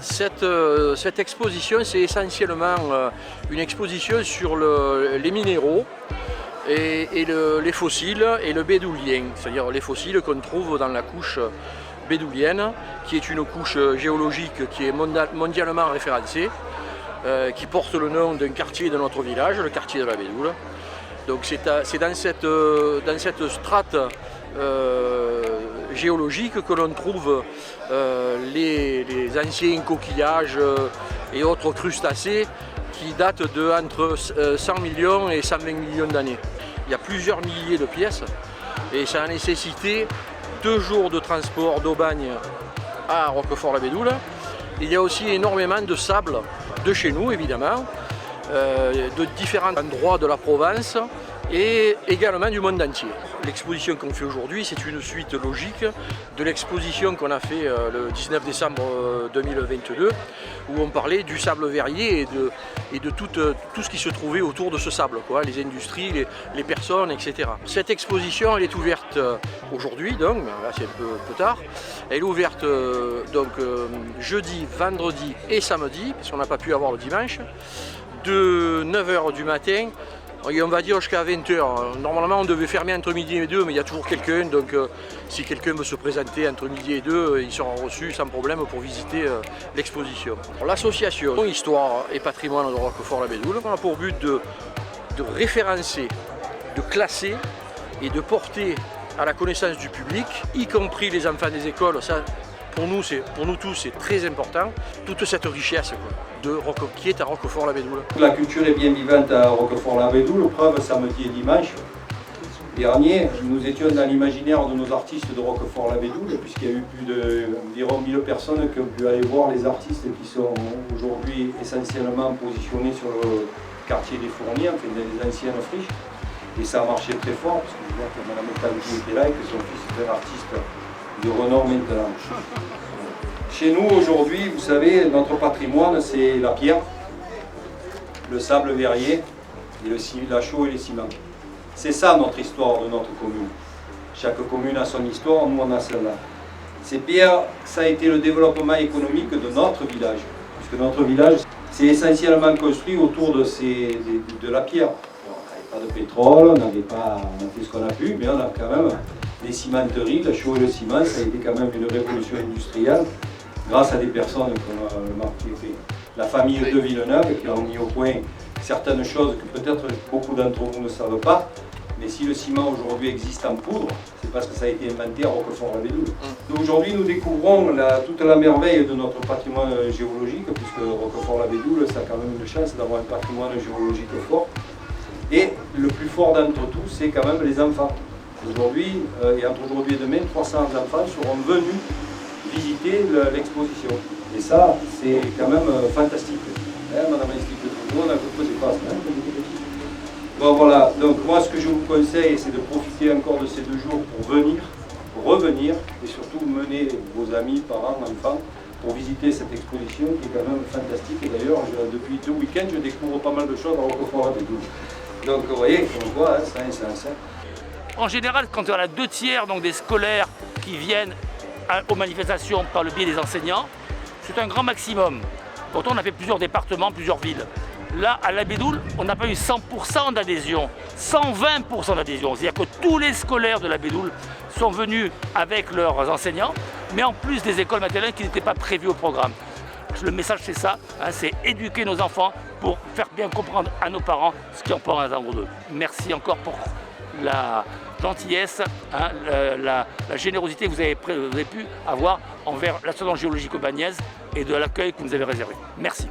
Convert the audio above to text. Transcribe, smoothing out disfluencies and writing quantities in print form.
Cette exposition, c'est essentiellement une exposition sur les minéraux et les fossiles et le bédoulien, c'est-à-dire les fossiles qu'on trouve dans la couche bédoulienne, qui est une couche géologique qui est mondialement référencée, qui porte le nom d'un quartier de notre village, le quartier de la Bédoule. Donc c'est dans cette strate géologique que l'on trouve les anciens coquillages et autres crustacés qui datent entre 100 millions et 120 millions d'années. Il y a plusieurs milliers de pièces et ça a nécessité 2 jours de transport d'Aubagne à Roquefort-la-Bédoule. Il y a aussi énormément de sable de chez nous évidemment, de différents endroits de la Provence et également du monde entier. L'exposition qu'on fait aujourd'hui, c'est une suite logique de l'exposition qu'on a fait le 19 décembre 2022, où on parlait du sable verrier et de tout ce qui se trouvait autour de ce sable, quoi, les industries, les personnes, etc. Cette exposition, elle est ouverte aujourd'hui, donc là c'est un peu tard. Elle est ouverte jeudi, vendredi et samedi, parce qu'on n'a pas pu avoir le dimanche, de 9h du matin. On va dire jusqu'à 20h. Normalement, on devait fermer entre midi et 2, mais il y a toujours quelqu'un. Donc, si quelqu'un veut se présenter entre midi et 2, il sera reçu sans problème pour visiter l'exposition. L'association Histoire et Patrimoine de Roquefort-la-Bédoule a pour but de référencer, de classer et de porter à la connaissance du public, y compris les enfants des écoles. Ça, pour nous tous, c'est très important, toute cette richesse qui est à Roquefort-la-Bédoule. La culture est bien vivante à Roquefort-la-Bédoule, preuve samedi et dimanche dernier, nous étions dans l'imaginaire de nos artistes de Roquefort-la-Bédoule, puisqu'il y a eu environ 1000 personnes qui ont pu aller voir les artistes qui sont aujourd'hui essentiellement positionnés sur le quartier des Fourniers, enfin des anciennes friches. Et ça a marché très fort, parce que je vois que Mme Tanguy était là et que son fils est un artiste de renom maintenant. Chez nous aujourd'hui, vous savez, notre patrimoine c'est la pierre, le sable verrier, et la chaux et les ciments. C'est ça notre histoire de notre commune. Chaque commune a son histoire, nous on a celle-là. Ces pierres, ça a été le développement économique de notre village, puisque notre village c'est essentiellement construit autour de la pierre. On n'avait pas de pétrole, on a fait ce qu'on a pu, mais on a quand même les cimenteries, la chaux et le ciment, ça a été quand même une révolution industrielle grâce à des personnes comme la famille de Villeneuve qui ont mis au point certaines choses que peut-être beaucoup d'entre vous ne savent pas. Mais si le ciment aujourd'hui existe en poudre, c'est parce que ça a été inventé à Roquefort-la-Bédoule. Aujourd'hui, nous découvrons toute la merveille de notre patrimoine géologique, puisque Roquefort-la-Bédoule, ça a quand même une chance d'avoir un patrimoine géologique fort. Et le plus fort d'entre tous, c'est quand même les enfants. Aujourd'hui, et entre aujourd'hui et demain, 300 enfants seront venus visiter l'exposition. Et ça, c'est quand même fantastique. Hein, Madame l'institutrice, on a beaucoup de pas. Bon voilà, donc moi ce que je vous conseille, c'est de profiter encore de ces 2 jours pour revenir, et surtout mener vos amis, parents, enfants, pour visiter cette exposition qui est quand même fantastique. Et d'ailleurs, depuis 2 week-ends, je découvre pas mal de choses à Roquefort-la-Bédoule. Donc vous voyez, on voit, hein, c'est un sens. En général, quand on a 2/3 donc, des scolaires qui viennent aux manifestations par le biais des enseignants, c'est un grand maximum. Pourtant, on a fait plusieurs départements, plusieurs villes. Là, à la Bédoule, on n'a pas eu 100% d'adhésion, 120% d'adhésion. C'est-à-dire que tous les scolaires de la Bédoule sont venus avec leurs enseignants, mais en plus des écoles maternelles qui n'étaient pas prévues au programme. Le message, c'est ça, hein, c'est éduquer nos enfants pour faire bien comprendre à nos parents ce qui en peut en attendre d'eux. Merci encore pour la gentillesse, hein, la générosité que vous avez pu avoir envers l'Association géologique aubagnaise et de l'accueil que vous nous avez réservé. Merci.